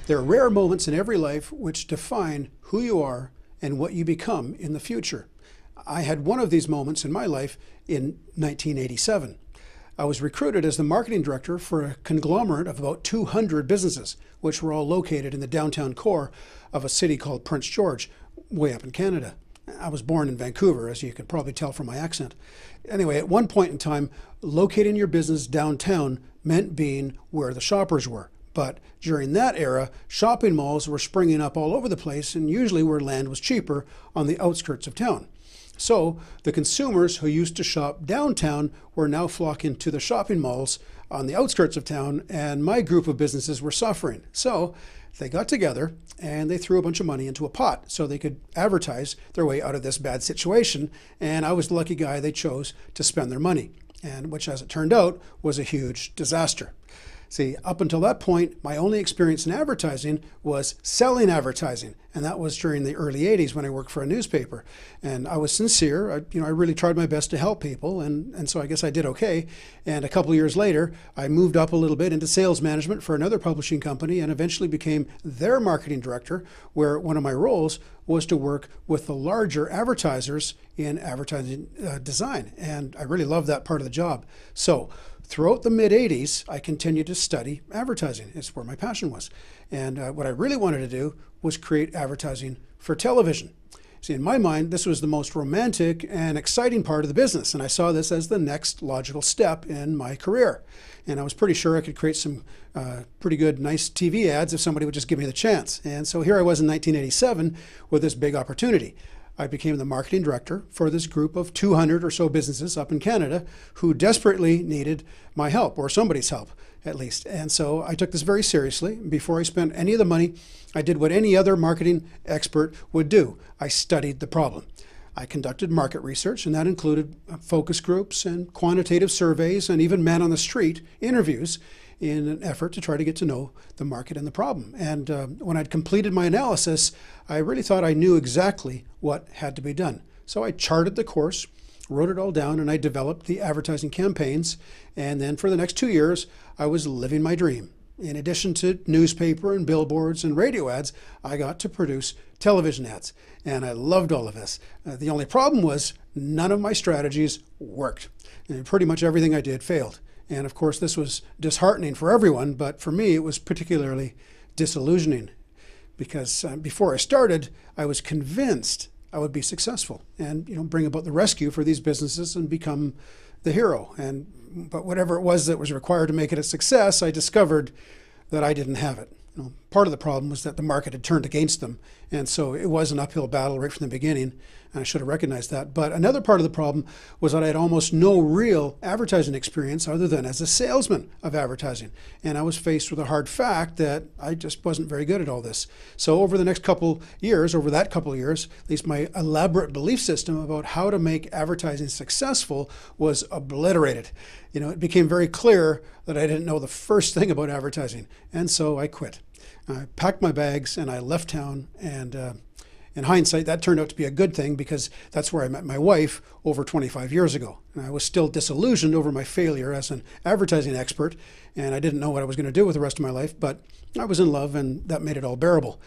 There are rare moments in every life which define who you are and what you become in the future. I had one of these moments in my life in 1987. I was recruited as the marketing director for a conglomerate of about 200 businesses, which were all located in the downtown core of a city called Prince George, way up in Canada. I was born in Vancouver, as you could probably tell from my accent. Anyway, at one point in time, locating your business downtown meant being where the shoppers were. But during that era, shopping malls were springing up all over the place, and usually where land was cheaper on the outskirts of town. So the consumers who used to shop downtown were now flocking to the shopping malls on the outskirts of town, and my group of businesses were suffering. So they got together and they threw a bunch of money into a pot so they could advertise their way out of this bad situation, and I was the lucky guy they chose to spend their money, and which, as it turned out, was a huge disaster. See, up until that point, my only experience in advertising was selling advertising, and that was during the early 80s when I worked for a newspaper. And I was sincere. I really tried my best to help people, and so I guess I did okay. And a couple of years later, I moved up a little bit into sales management for another publishing company and eventually became their marketing director, where one of my roles was to work with the larger advertisers in advertising design. And I really loved that part of the job. So throughout the mid-'80s, I continued to study advertising. It's where my passion was. And what I really wanted to do was create advertising for television. See, in my mind, this was the most romantic and exciting part of the business, and I saw this as the next logical step in my career. And I was pretty sure I could create some pretty good, nice TV ads if somebody would just give me the chance. And so here I was in 1987 with this big opportunity. I became the marketing director for this group of 200 or so businesses up in Canada who desperately needed my help, or somebody's help at least. And so I took this very seriously. Before I spent any of the money, I did what any other marketing expert would do. I studied the problem. I conducted market research, and that included focus groups and quantitative surveys and even man on the street interviews in an effort to try to get to know the market and the problem. And when I'd completed my analysis, I really thought I knew exactly what had to be done. So I charted the course, wrote it all down, and I developed the advertising campaigns. And then for the next 2 years, I was living my dream. In addition to newspaper and billboards and radio ads, I got to produce television ads. And I loved all of this. The only problem was none of my strategies worked. And pretty much everything I did failed. And of course, this was disheartening for everyone, but for me, it was particularly disillusioning because before I started, I was convinced I would be successful and bring about the rescue for these businesses and become the hero. But whatever it was that was required to make it a success, I discovered that I didn't have it. Part of the problem was that the market had turned against them, and so it was an uphill battle right from the beginning, and I should have recognized that. But another part of the problem was that I had almost no real advertising experience other than as a salesman of advertising, and I was faced with a hard fact that I just wasn't very good at all this. So over that couple of years, at least my elaborate belief system about how to make advertising successful was obliterated. It became very clear that I didn't know the first thing about advertising, and so I quit. I packed my bags and I left town, and in hindsight, that turned out to be a good thing because that's where I met my wife over 25 years ago. And I was still disillusioned over my failure as an advertising expert, and I didn't know what I was going to do with the rest of my life, but I was in love, and that made it all bearable.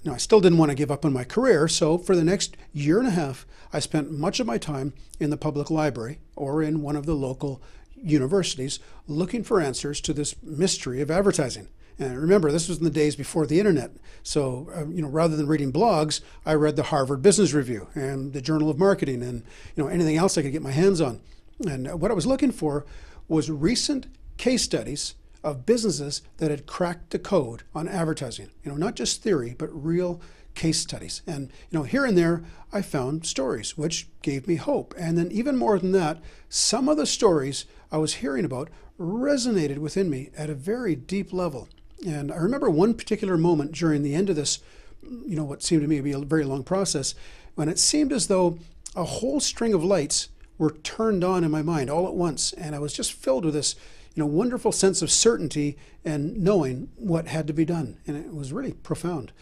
Now, I still didn't want to give up on my career, so for the next year and a half, I spent much of my time in the public library or in one of the local universities looking for answers to this mystery of advertising. And remember, this was in the days before the internet. So, rather than reading blogs, I read the Harvard Business Review and the Journal of Marketing and, anything else I could get my hands on. And what I was looking for was recent case studies of businesses that had cracked the code on advertising. Not just theory, but real case studies. And, here and there, I found stories which gave me hope. And then even more than that, some of the stories I was hearing about resonated within me at a very deep level. And I remember one particular moment during the end of this, what seemed to me to be a very long process, when it seemed as though a whole string of lights were turned on in my mind all at once. And I was just filled with this, wonderful sense of certainty and knowing what had to be done. And it was really profound.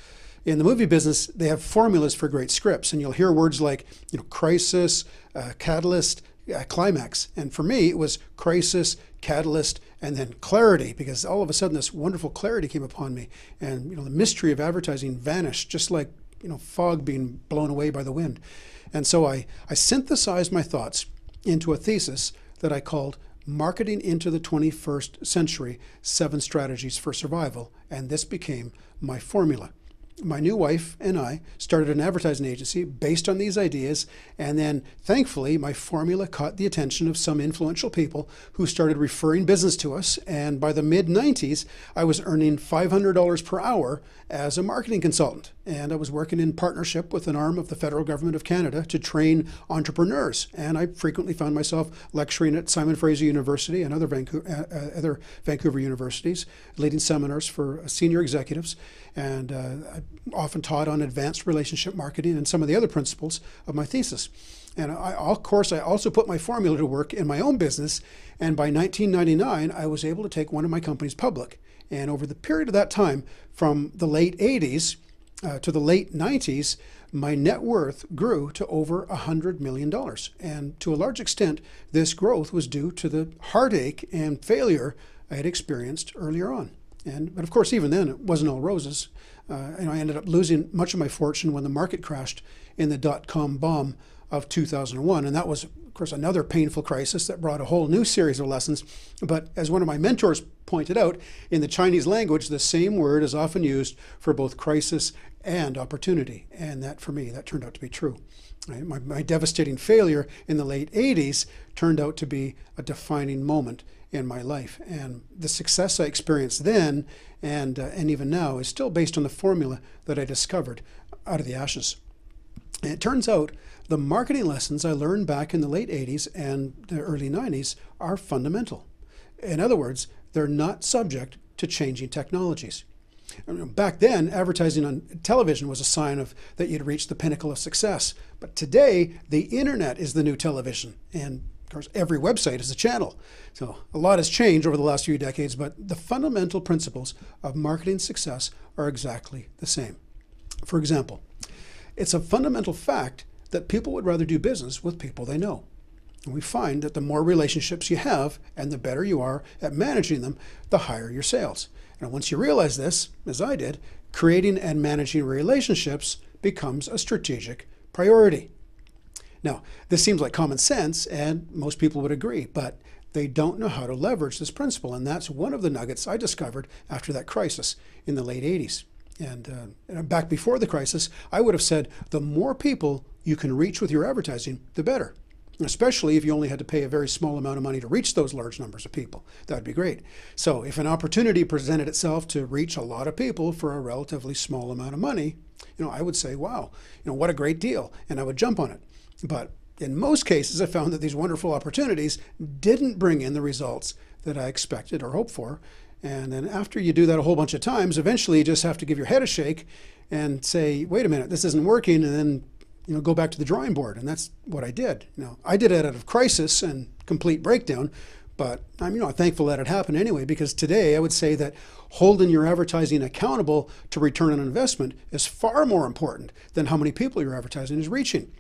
In the movie business, they have formulas for great scripts, and you'll hear words like, crisis, catalyst, climax. And for me, it was crisis, catalyst, and then clarity, because all of a sudden this wonderful clarity came upon me, and the mystery of advertising vanished, just like fog being blown away by the wind. And so I synthesized my thoughts into a thesis that I called Marketing into the 21st Century, 7 Strategies for Survival, and this became my formula. My new wife and I started an advertising agency based on these ideas, and then thankfully my formula caught the attention of some influential people who started referring business to us, and by the mid-90s I was earning $500 per hour as a marketing consultant, and I was working in partnership with an arm of the federal government of Canada to train entrepreneurs, and I frequently found myself lecturing at Simon Fraser University and other Vancouver universities, leading seminars for senior executives, and I often taught on advanced relationship marketing and some of the other principles of my thesis. And of course, I also put my formula to work in my own business, and by 1999, I was able to take one of my companies public. And over the period of that time, from the late 80s to the late 90s, my net worth grew to over $100 million. And to a large extent, this growth was due to the heartache and failure I had experienced earlier on. But of course, even then, it wasn't all roses. I ended up losing much of my fortune when the market crashed in the dot-com bomb of 2001. And that was, of course, another painful crisis that brought a whole new series of lessons. But as one of my mentors pointed out, in the Chinese language, the same word is often used for both crisis and opportunity. And that, for me, that turned out to be true. My devastating failure in the late 80s turned out to be a defining moment in my life. And the success I experienced then and even now is still based on the formula that I discovered out of the ashes. And it turns out the marketing lessons I learned back in the late 80s and the early 90s are fundamental. In other words, they're not subject to changing technologies. Back then, advertising on television was a sign of that you'd reached the pinnacle of success. But today, the internet is the new television. And of course, every website is a channel. So a lot has changed over the last few decades, but the fundamental principles of marketing success are exactly the same. For example, it's a fundamental fact that people would rather do business with people they know. And we find that the more relationships you have and the better you are at managing them, the higher your sales. And once you realize this, as I did, creating and managing relationships becomes a strategic priority. Now, this seems like common sense, and most people would agree, but they don't know how to leverage this principle. And that's one of the nuggets I discovered after that crisis in the late 80s. And back before the crisis, I would have said the more people you can reach with your advertising, the better. Especially if you only had to pay a very small amount of money to reach those large numbers of people. That would be great. So if an opportunity presented itself to reach a lot of people for a relatively small amount of money, I would say, wow, what a great deal, and I would jump on it. But in most cases, I found that these wonderful opportunities didn't bring in the results that I expected or hoped for. And then after you do that a whole bunch of times, eventually you just have to give your head a shake and say, wait a minute, this isn't working, and then go back to the drawing board. And that's what I did. I did it out of crisis and complete breakdown, but I'm thankful that it happened anyway, because today I would say that holding your advertising accountable to return on investment is far more important than how many people your advertising is reaching.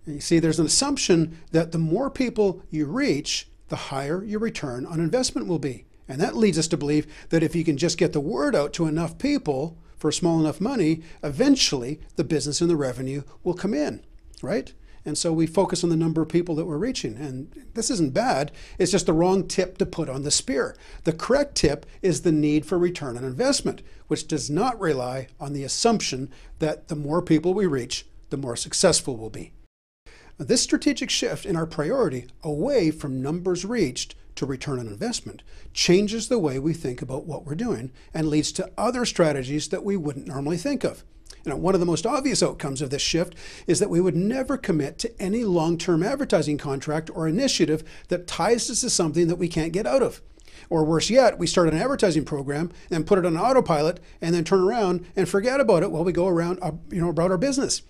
And you see, there's an assumption that the more people you reach, the higher your return on investment will be. And that leads us to believe that if you can just get the word out to enough people for small enough money, eventually the business and the revenue will come in, right? And so we focus on the number of people that we're reaching. And this isn't bad. It's just the wrong tip to put on the spear. The correct tip is the need for return on investment, which does not rely on the assumption that the more people we reach, the more successful we'll be. This strategic shift in our priority away from numbers reached to return on investment changes the way we think about what we're doing and leads to other strategies that we wouldn't normally think of. One of the most obvious outcomes of this shift is that we would never commit to any long-term advertising contract or initiative that ties us to something that we can't get out of. Or worse yet, we start an advertising program and put it on autopilot and then turn around and forget about it while we go around, about our business.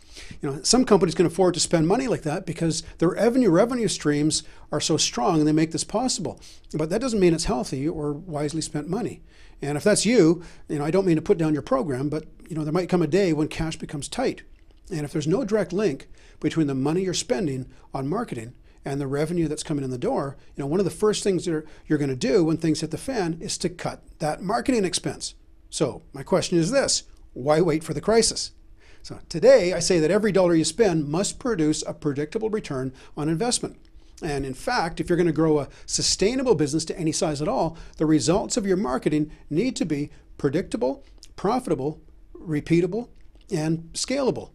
Some companies can afford to spend money like that because their revenue streams are so strong and they make this possible. But that doesn't mean it's healthy or wisely spent money. And if that's you, I don't mean to put down your program, but there might come a day when cash becomes tight. And if there's no direct link between the money you're spending on marketing and the revenue that's coming in the door, one of the first things you're going to do when things hit the fan is to cut that marketing expense. So my question is this: why wait for the crisis? So today I say that every dollar you spend must produce a predictable return on investment. And in fact, if you're going to grow a sustainable business to any size at all, the results of your marketing need to be predictable, profitable, repeatable, and scalable.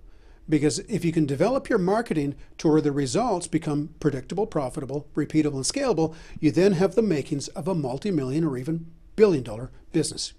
Because if you can develop your marketing to where the results become predictable, profitable, repeatable, and scalable, you then have the makings of a multi-million or even billion-dollar business.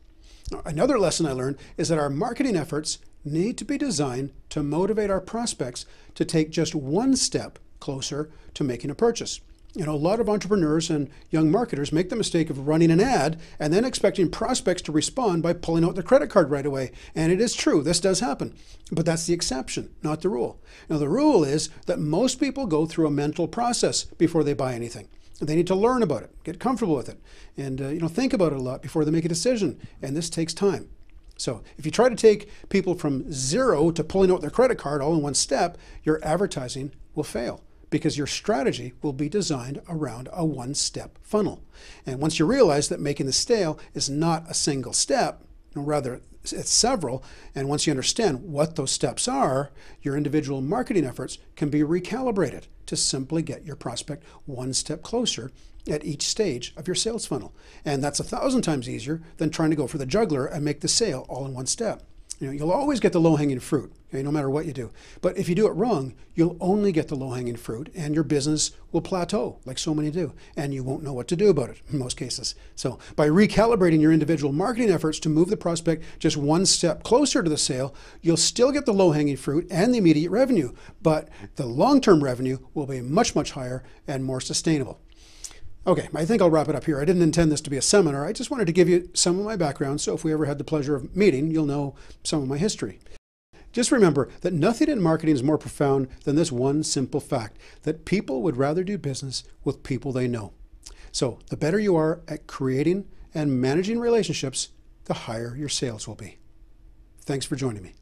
Another lesson I learned is that our marketing efforts need to be designed to motivate our prospects to take just one step closer to making a purchase. A lot of entrepreneurs and young marketers make the mistake of running an ad and then expecting prospects to respond by pulling out their credit card right away. And it is true, this does happen, but that's the exception, not the rule. Now, the rule is that most people go through a mental process before they buy anything. They need to learn about it, get comfortable with it, and think about it a lot before they make a decision. And this takes time. So if you try to take people from zero to pulling out their credit card all in one step, your advertising will fail, because your strategy will be designed around a one-step funnel. And once you realize that making the sale is not a single step, rather it's several, and once you understand what those steps are, your individual marketing efforts can be recalibrated to simply get your prospect one step closer at each stage of your sales funnel. And that's 1,000 times easier than trying to go for the juggler and make the sale all in one step. You'll always get the low-hanging fruit, no matter what you do. But if you do it wrong, you'll only get the low-hanging fruit, and your business will plateau, like so many do, and you won't know what to do about it in most cases. So by recalibrating your individual marketing efforts to move the prospect just one step closer to the sale, you'll still get the low-hanging fruit and the immediate revenue, but the long-term revenue will be much, much higher and more sustainable. Okay, I think I'll wrap it up here. I didn't intend this to be a seminar. I just wanted to give you some of my background, so if we ever had the pleasure of meeting, you'll know some of my history. Just remember that nothing in marketing is more profound than this one simple fact, that people would rather do business with people they know. So the better you are at creating and managing relationships, the higher your sales will be. Thanks for joining me.